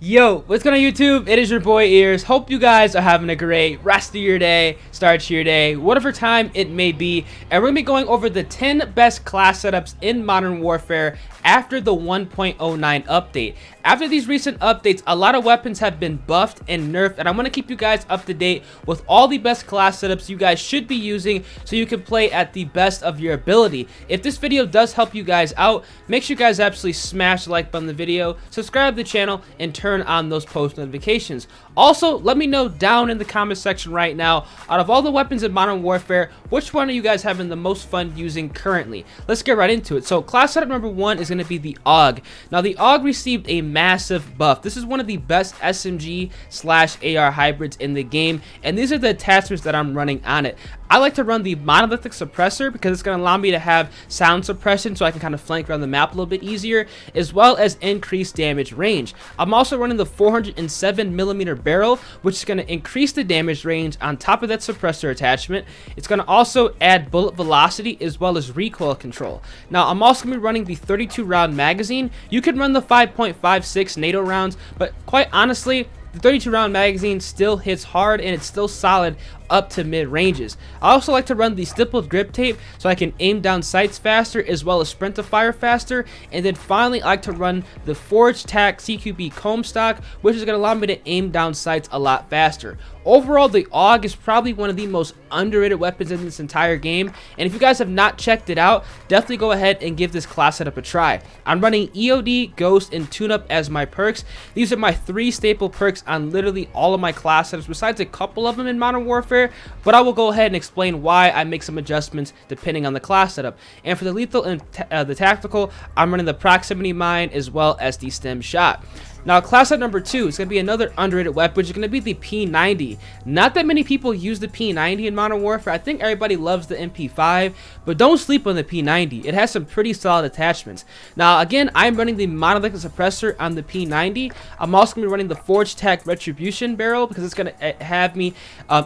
Yo, what's going on YouTube? It is your boy Ears. Hope you guys are having a great rest of your day, start to your day, whatever time it may be. And we're going to be going over the 10 best class setups in Modern Warfare after the 1.09 update. After these recent updates, a lot of weapons have been buffed and nerfed, and I want to keep you guys up to date with all the best class setups you guys should be using so you can play at the best of your ability. If this video does help you guys out, make sure you guys absolutely smash the like button on the video, subscribe to the channel, and turn on those post notifications. Also, let me know down in the comment section right now, out of all the weapons in Modern Warfare, which one are you guys having the most fun using currently? Let's get right into it. So class setup number 1 is going to be the AUG. Now the AUG received a massive buff. This is one of the best SMG/AR hybrids in the game, and these are the attachments that I'm running on it. I like to run the monolithic suppressor because it's going to allow me to have sound suppression so I can kind of flank around the map a little bit easier, as well as increased damage range. I'm also running the 407mm barrel, which is going to increase the damage range on top of that suppressor attachment. It's going to also add bullet velocity as well as recoil control. Now I'm also going to be running the 32-round magazine. You can run the 5.56 NATO rounds, but quite honestly, the 32-round magazine still hits hard and it's still solid up to mid ranges. I also like to run the stippled grip tape so I can aim down sights faster as well as sprint to fire faster. And then finally, I like to run the Forged Tac CQB comb stock, which is going to allow me to aim down sights a lot faster. Overall, the AUG is probably one of the most underrated weapons in this entire game, and if you guys have not checked it out, definitely go ahead and give this class setup a try. I'm running EOD, Ghost, and Tune-Up as my perks. These are my 3 staple perks on literally all of my class setups, besides a couple of them in Modern Warfare, but I will go ahead and explain why I make some adjustments depending on the class setup. And for the lethal and the tactical, I'm running the proximity mine as well as the stem shot. Now, class setup number 2 is going to be another underrated weapon, which is going to be the P90. Not that many people use the P90 in Modern Warfare. I think everybody loves the MP5, but don't sleep on the P90. It has some pretty solid attachments. Now, again, I'm running the monolithic suppressor on the P90. I'm also going to be running the Forged Tac retribution barrel because it's going to have me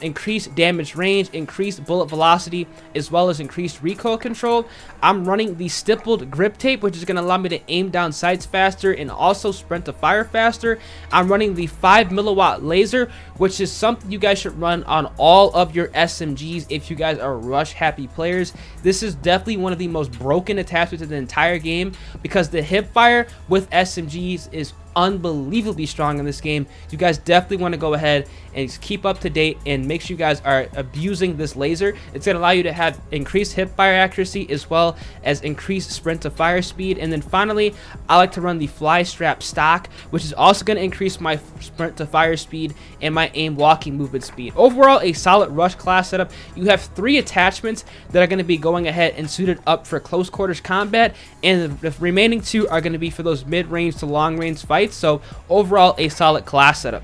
increase damage range, increase bullet velocity, as well as increased recoil control. I'm running the stippled grip tape, which is going to allow me to aim down sights faster and also sprint to fire faster. I'm running the 5mW laser, which is something you guys should run on all of your SMGs if you guys are rush happy players. This is definitely one of the most broken attachments in the entire game because the hip fire with SMGs is unbelievably strong in this game. You guys definitely want to go ahead and keep up to date and make sure you guys are abusing this laser. It's going to allow you to have increased hip fire accuracy as well as increased sprint to fire speed. And then finally, I like to run the fly strap stock, which is also going to increase my sprint to fire speed and my aim walking movement speed. Overall, a solid rush class setup. You have 3 attachments that are going to be going ahead and suited up for close quarters combat, and the remaining 2 are going to be for those mid-range to long-range fights. So overall, a solid class setup.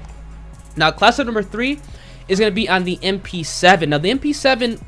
Now, class setup number 3 is going to be on the MP7. Now, the MP7,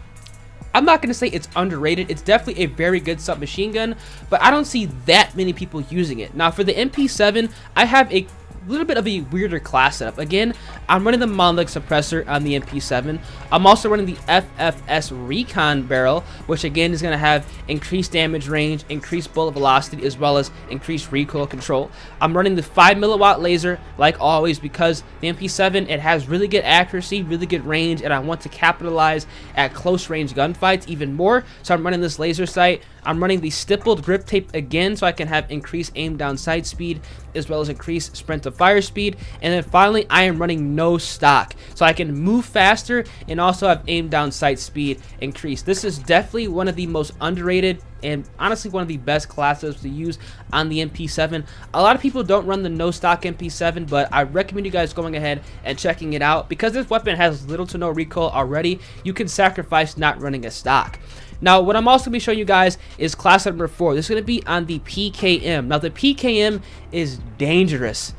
I'm not going to say it's underrated. It's definitely a very good submachine gun, but I don't see that many people using it. Now, for the MP7, I have a little bit of a weirder class setup. Again, I'm running the monolithic suppressor on the MP7. I'm also running the FFS recon barrel, which again is going to have increased damage range, increased bullet velocity, as well as increased recoil control. I'm running the 5mW laser like always because the MP7, it has really good accuracy, really good range, and I want to capitalize at close range gunfights even more. So I'm running this laser sight. I'm running the stippled grip tape again so I can have increased aim down sight speed as well as increased sprint to fire speed. And then finally, I am running no stock so I can move faster and also have aim down sight speed increased. This is definitely one of the most underrated and honestly one of the best classes to use on the MP7. A lot of people don't run the no stock MP7, but I recommend you guys going ahead and checking it out because this weapon has little to no recoil already. You can sacrifice not running a stock. Now, what I'm also going to be showing you guys is class number 4. This is going to be on the PKM. Now, the PKM is dangerous,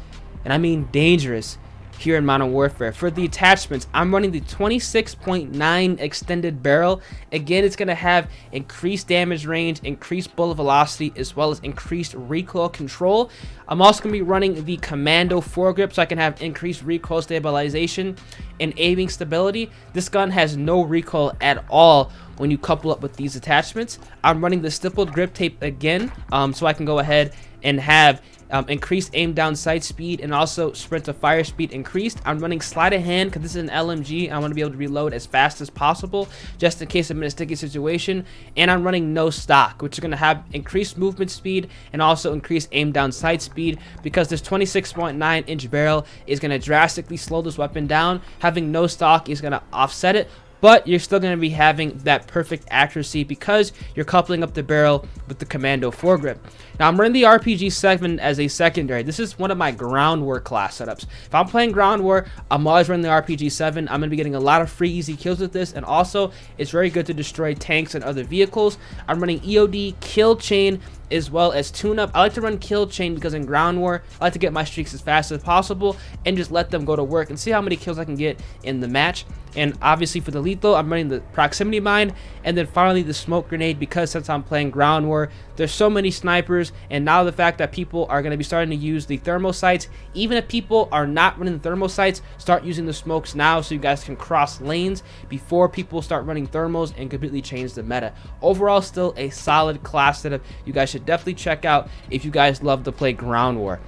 and I mean dangerous, here in Modern Warfare. For the attachments, I'm running the 26.9 extended barrel. Again, it's going to have increased damage range, increased bullet velocity, as well as increased recoil control. I'm also going to be running the Commando foregrip so I can have increased recoil stabilization and aiming stability. This gun has no recoil at all when you couple up with these attachments. I'm running the stippled grip tape again so I can go ahead and have increased aim down sight speed, and also sprint to fire speed increased. I'm running sleight of hand because this is an LMG. I want to be able to reload as fast as possible just in case I'm in a sticky situation. And I'm running no stock, which is going to have increased movement speed and also increased aim down sight speed, because this 26.9-inch barrel is going to drastically slow this weapon down. Having no stock is going to offset it, but you're still going to be having that perfect accuracy because you're coupling up the barrel with the commando foregrip. Now I'm running the RPG-7 as a secondary. This is one of my ground war class setups. If I'm playing ground war, I'm always running the RPG-7. I'm going to be getting a lot of free easy kills with this, and also it's very good to destroy tanks and other vehicles. I'm running EOD, kill chain, as well as tune-up. I like to run kill chain because in ground war, I like to get my streaks as fast as possible and just let them go to work and see how many kills I can get in the match. And obviously for the lethal, I'm running the proximity mine, and then finally the smoke grenade, because since I'm playing ground war, there's so many snipers, and now the fact that people are going to be starting to use the thermal sights, even if people are not running the thermal sights, start using the smokes now so you guys can cross lanes before people start running thermals and completely change the meta. Overall, still a solid class setup you guys should definitely check out if you guys love to play ground war.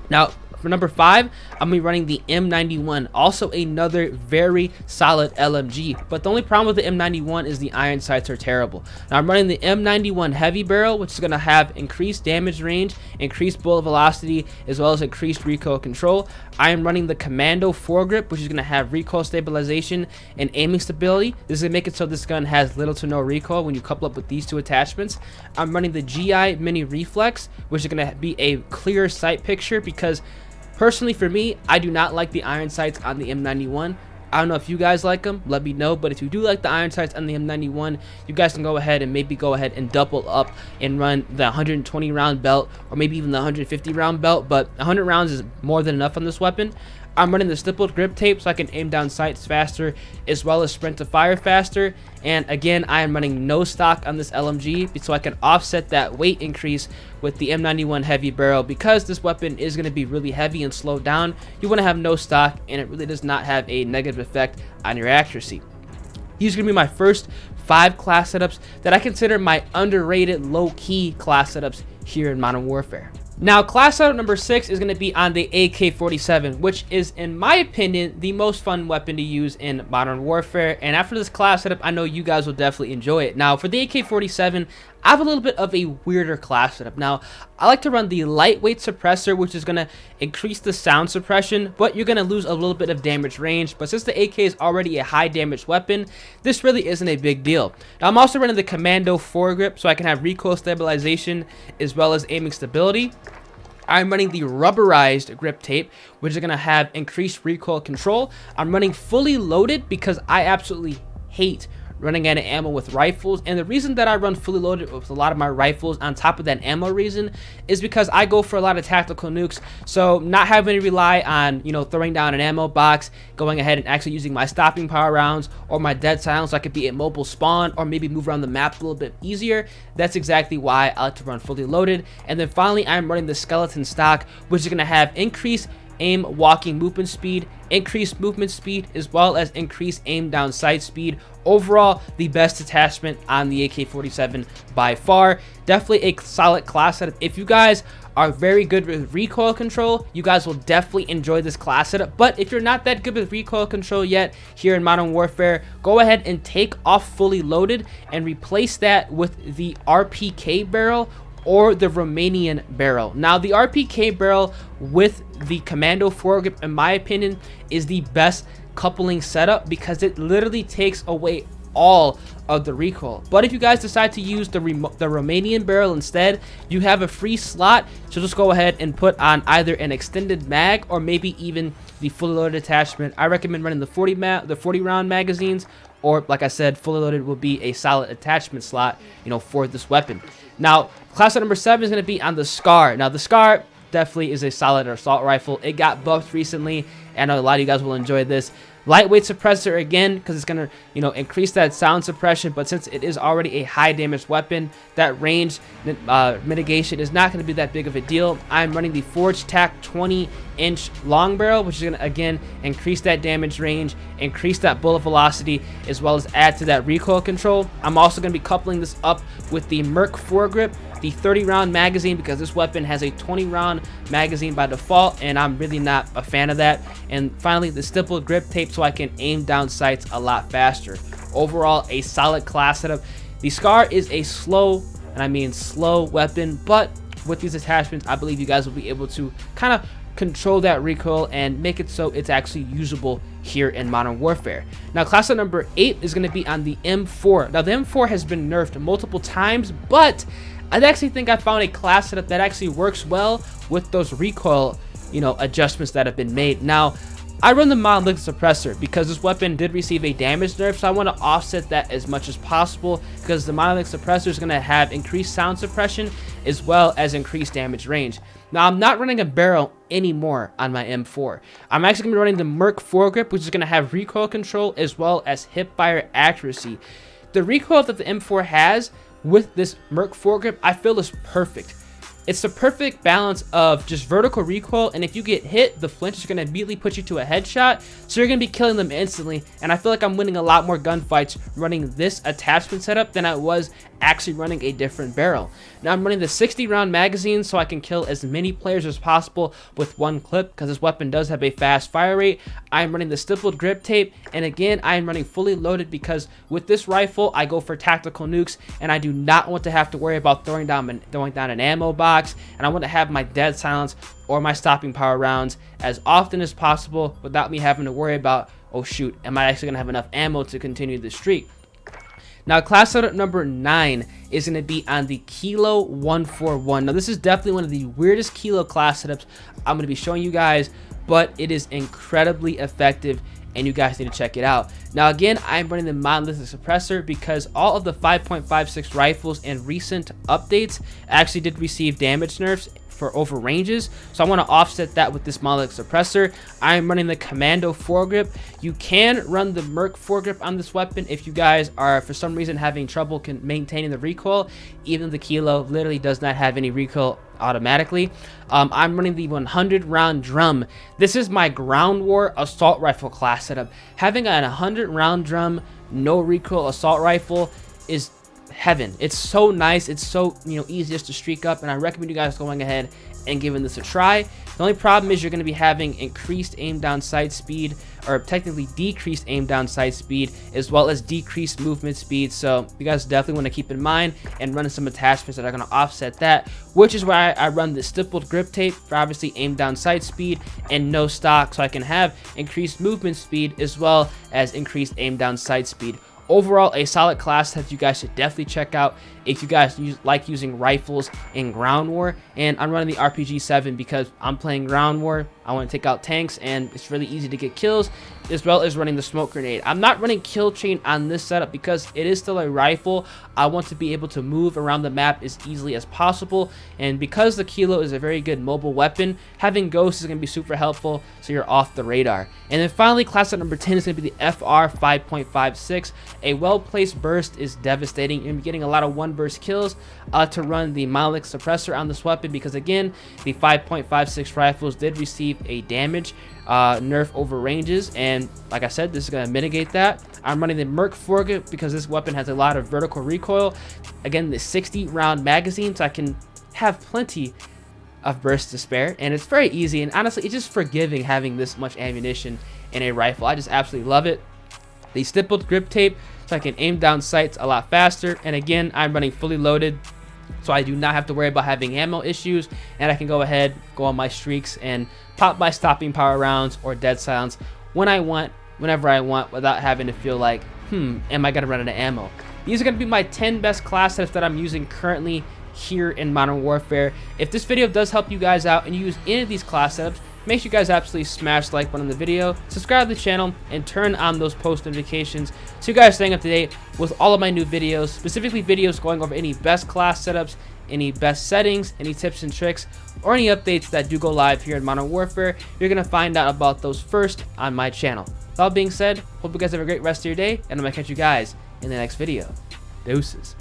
Now, for number 5, I'm going to be running the M91, also another very solid LMG, but the only problem with the M91 is the iron sights are terrible. Now I'm running the M91 heavy barrel, which is going to have increased damage range, increased bullet velocity, as well as increased recoil control. I am running the commando foregrip, which is going to have recoil stabilization and aiming stability. This is going to make it so this gun has little to no recoil when you couple up with these two attachments. I'm running the GI mini reflex, which is going to be a clear sight picture, because personally for me, I do not like the iron sights on the M91. I don't know if you guys like them, let me know, but if you do like the iron sights on the M91, you guys can go ahead and maybe go ahead and double up and run the 120 round belt, or maybe even the 150 round belt, but 100 rounds is more than enough on this weapon. I'm running the stippled grip tape so I can aim down sights faster, as well as sprint to fire faster. And again, I am running no stock on this LMG so I can offset that weight increase with the M91 heavy barrel, because this weapon is going to be really heavy and slowed down. You want to have no stock, and it really does not have a negative effect on your accuracy. These are going to be my first 5 class setups that I consider my underrated low-key class setups here in Modern Warfare. Now, class setup number 6 is going to be on the AK-47, which is, in my opinion, the most fun weapon to use in Modern Warfare. And after this class setup, I know you guys will definitely enjoy it. Now, for the AK-47, I have a little bit of a weirder class setup. Now, I like to run the lightweight suppressor, which is going to increase the sound suppression, but you're going to lose a little bit of damage range. But since the AK is already a high damage weapon, this really isn't a big deal. Now, I'm also running the commando foregrip so I can have recoil stabilization as well as aiming stability. I'm running the rubberized grip tape, which is going to have increased recoil control. I'm running fully loaded because I absolutely hate running out of ammo with rifles, and the reason that I run fully loaded with a lot of my rifles on top of that ammo reason is because I go for a lot of tactical nukes, so not having to rely on, you know, throwing down an ammo box, going ahead and actually using my stopping power rounds or my dead silence so I could be a mobile spawn or maybe move around the map a little bit easier. That's exactly why I like to run fully loaded. And then finally, I'm running the skeleton stock, which is going to have increased aim walking movement speed, increased movement speed, as well as increased aim down sight speed. Overall, the best attachment on the AK-47 by far. Definitely a solid class setup. If you guys are very good with recoil control, you guys will definitely enjoy this class setup. But if you're not that good with recoil control yet here in Modern Warfare, go ahead and take off fully loaded and replace that with the RPK barrel or the Romanian barrel. Now, the RPK barrel with the commando foregrip, in my opinion, is the best coupling setup because it literally takes away all of the recoil. But if you guys decide to use the Romanian barrel instead, you have a free slot, so just go ahead and put on either an extended mag or maybe even the fully loaded attachment. I recommend running the 40 round magazines, or like I said, fully loaded will be a solid attachment slot, you know, for this weapon. Now, class number 7 is going to be on the SCAR. Now, the SCAR definitely is a solid assault rifle. It got buffed recently, and I know a lot of you guys will enjoy this. Lightweight suppressor again, because it's going to, you know, increase that sound suppression, but since it is already a high damage weapon, that range mitigation is not going to be that big of a deal. I'm running the Forge Tac 20-inch long barrel, which is going to, again, increase that damage range, increase that bullet velocity, as well as add to that recoil control. I'm also going to be coupling this up with the Merc foregrip, the 30 round magazine, because this weapon has a 20 round magazine by default, and I'm really not a fan of that. And finally, the stippled grip tape, so I can aim down sights a lot faster. Overall, a solid class setup. The SCAR is a slow, and I mean slow weapon, but with these attachments, I believe you guys will be able to kind of control that recoil and make it so it's actually usable here in Modern Warfare. Now, class setup number 8 is going to be on the M4. Now, the M4 has been nerfed multiple times, but I actually think I found a class setup that actually works well with those recoil, adjustments that have been made. Now, I run the monolithic suppressor because this weapon did receive a damage nerf, so I want to offset that as much as possible, because the monolithic suppressor is going to have increased sound suppression as well as increased damage range. Now, I'm not running a barrel anymore on my M4. I'm actually going to be running the Merc foregrip, which is going to have recoil control as well as hip-fire accuracy. The recoil that the M4 has with this Merc foregrip, I feel is perfect. It's the perfect balance of just vertical recoil, and if you get hit, the flinch is going to immediately put you to a headshot, so you're going to be killing them instantly. And I feel like I'm winning a lot more gunfights running this attachment setup than I was actually running a different barrel. Now, I'm running the 60 round magazine so I can kill as many players as possible with one clip, because this weapon does have a fast fire rate. I'm running the stippled grip tape, and again, I am running fully loaded because with this rifle, I go for tactical nukes, and I do not want to have to worry about throwing down an ammo box, and I want to have my dead silence or my stopping power rounds as often as possible without me having to worry about, oh shoot, am I actually going to have enough ammo to continue the streak? Now, class setup number 9 is going to be on the Kilo 141. Now, this is definitely one of the weirdest Kilo class setups I'm going to be showing you guys, but it is incredibly effective, and you guys need to check it out. Now, again, I'm running the monolithic suppressor because all of the 5.56 rifles in recent updates actually did receive damage nerfs for over ranges, so I want to offset that with this monolithic suppressor. I'm running the Commando foregrip. You can run the Merc foregrip on this weapon if you guys are for some reason having trouble maintaining the recoil. Even the Kilo literally does not have any recoil automatically. I'm running the 100 round drum. This is my ground war assault rifle class setup. Having a 100 round drum, no recoil assault rifle is heaven. It's so nice. It's so easy just to streak up, and I recommend you guys going ahead and giving this a try. The only problem is you're going to be having increased aim down sight speed, or technically decreased aim down sight speed, as well as decreased movement speed. So you guys definitely want to keep in mind and run some attachments that are going to offset that, which is why I run the stippled grip tape for obviously aim down sight speed and no stock, so I can have increased movement speed as well as increased aim down sight speed. Overall, a solid class that you guys should definitely check out if you guys like using rifles in ground war. And I'm running the RPG-7 because I'm playing ground war. I want to take out tanks, and it's really easy to get kills, as well as running the smoke grenade. I'm not running kill chain on this setup because it is still a rifle. I want to be able to move around the map as easily as possible, and because the Kilo is a very good mobile weapon, having ghosts is going to be super helpful, so you're off the radar. And then finally, class setup number 10 is going to be the FR 5.56. A well-placed burst is devastating. You're going to be getting a lot of one burst kills to run the monolithic suppressor on this weapon, because again, the 5.56 rifles did receive a damage nerf over ranges, and like I said, this is going to mitigate that. I'm running the Merc foregrip because this weapon has a lot of vertical recoil. Again, the 60 round magazine, so I can have plenty of bursts to spare, and it's very easy, and honestly, it's just forgiving having this much ammunition in a rifle. I just absolutely love it. The stippled grip tape, so I can aim down sights a lot faster, and again, I'm running fully loaded, so I do not have to worry about having ammo issues, and I can go ahead, go on my streaks, and pop my stopping power rounds or dead silence when I want, whenever I want, without having to feel like, am I gonna run out of ammo? These are gonna be my 10 best class setups that I'm using currently here in Modern Warfare. If this video does help you guys out and you use any of these class setups, make sure you guys absolutely smash the like button on the video, subscribe to the channel, and turn on those post notifications so you guys staying up to date with all of my new videos, specifically videos going over any best class setups, any best settings, any tips and tricks, or any updates that do go live here in Modern Warfare. You're going to find out about those first on my channel. With all being said, hope you guys have a great rest of your day, and I'm going to catch you guys in the next video. Deuces.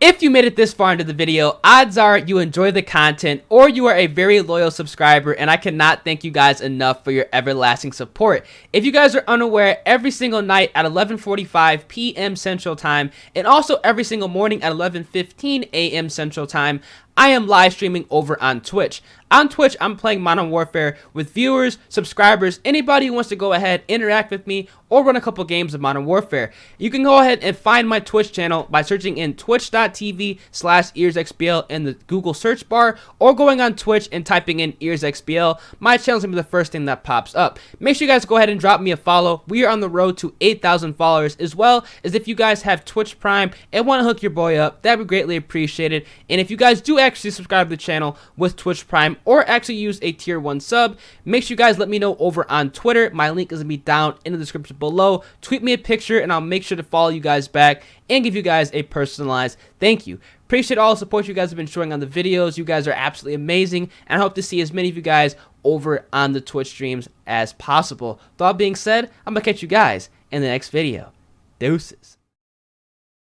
If you made it this far into the video, odds are you enjoy the content or you are a very loyal subscriber, and I cannot thank you guys enough for your everlasting support. If you guys are unaware, every single night at 11:45 p.m. Central Time and also every single morning at 11:15 a.m. Central Time, I am live streaming over on Twitch. On Twitch, I'm playing Modern Warfare with viewers, subscribers, anybody who wants to go ahead, interact with me, or run a couple games of Modern Warfare. You can go ahead and find my Twitch channel by searching in twitch.tv/earsxbl in the Google search bar, or going on Twitch and typing in earsxbl. My channel's gonna be the first thing that pops up. Make sure you guys go ahead and drop me a follow. We are on the road to 8,000 followers, as well as if you guys have Twitch Prime and want to hook your boy up, that'd be greatly appreciated. And if you guys do actually subscribe to the channel with Twitch Prime or actually use a tier 1 sub, make sure you guys let me know over on Twitter. My link is gonna be down in the description below. Tweet me a picture and I'll make sure to follow you guys back and give you guys a personalized thank you. Appreciate all the support you guys have been showing on the videos. You guys are absolutely amazing, and I hope to see as many of you guys over on the Twitch streams as possible. With all being said, I'm gonna catch you guys in the next video. Deuces.